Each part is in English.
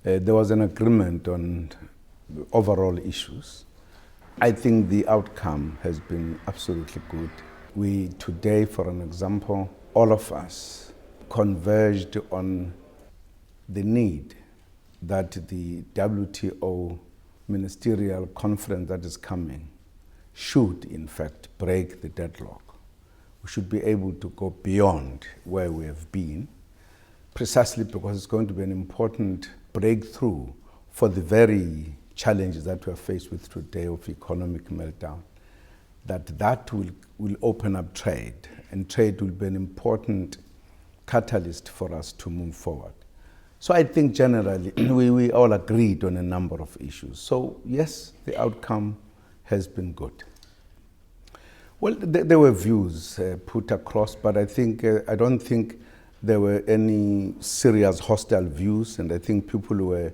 There was an agreement on overall issues. I think the outcome has been absolutely good. We today, for an example, all of us converged on the need that the WTO ministerial conference that is coming should, in fact, break the deadlock. We should be able to go beyond where we have been, precisely because it's going to be an important breakthrough for the very challenges that we are faced with today of economic meltdown. That will open up trade, and trade will be an important catalyst for us to move forward. So I think generally we all agreed on a number of issues. So yes, the outcome has been good. Well, there were views put across, but I don't think there were any serious hostile views, and I think people were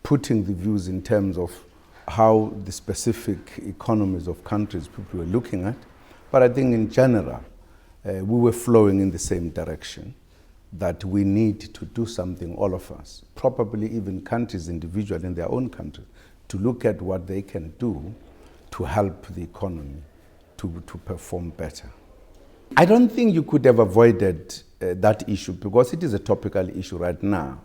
putting the views in terms of how the specific economies of countries people were looking at. But I think in general, we were flowing in the same direction, that we need to do something, all of us, probably even countries individually in their own countries, to look at what they can do to help the economy to perform better. I don't think you could have avoided that issue, because it is a topical issue right now.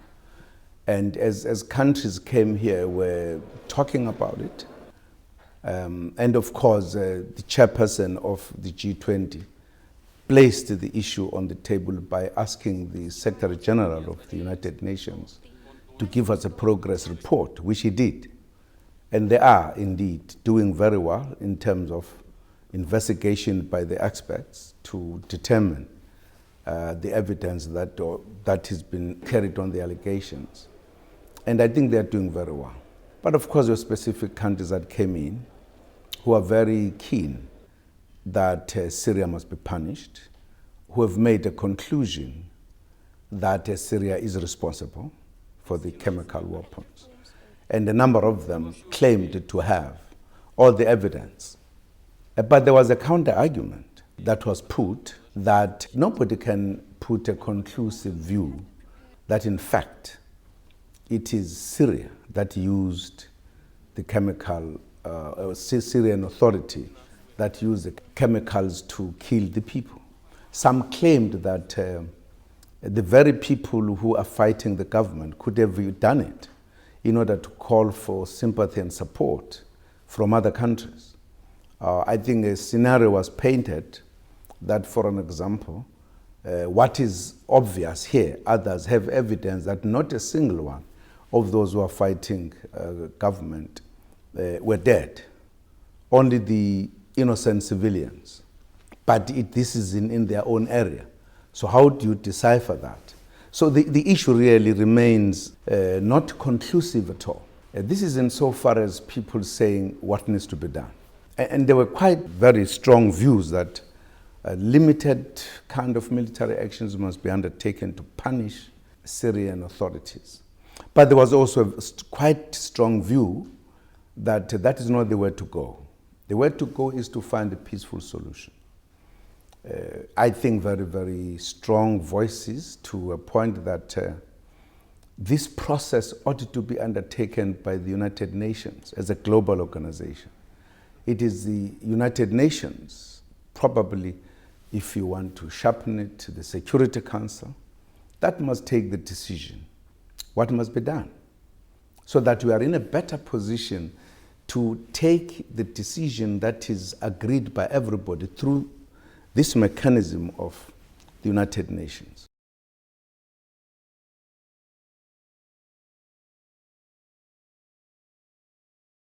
And as countries came here, we're talking about it. And of course, the chairperson of the G20 placed the issue on the table by asking the Secretary General of the United Nations to give us a progress report, which he did. And they are indeed doing very well in terms of investigation by the experts to determine the evidence that has been carried on the allegations. And I think they're doing very well. But of course, there are specific countries that came in who are very keen that Syria must be punished, who have made a conclusion that Syria is responsible for the chemical weapons. And a number of them claimed to have all the evidence. But there was a counter-argument that was put that nobody can put a conclusive view that in fact it is Syria that used the chemical, Syrian authority that used the chemicals to kill the people. Some claimed that the very people who are fighting the government could have done it in order to call for sympathy and support from other countries. I think a scenario was painted that, for an example, what is obvious here, others have evidence that not a single one of those who are fighting government were dead. Only the innocent civilians. But this is in their own area. So how do you decipher that? So the issue really remains not conclusive at all. This is insofar as people saying what needs to be done. And there were quite very strong views that limited kind of military actions must be undertaken to punish Syrian authorities. But there was also a quite strong view that that is not the way to go. The way to go is to find a peaceful solution. I think very, very strong voices to a point that this process ought to be undertaken by the United Nations as a global organization. It is the United Nations, probably, if you want to sharpen it, the Security Council, that must take the decision. What must be done? So that we are in a better position to take the decision that is agreed by everybody through this mechanism of the United Nations.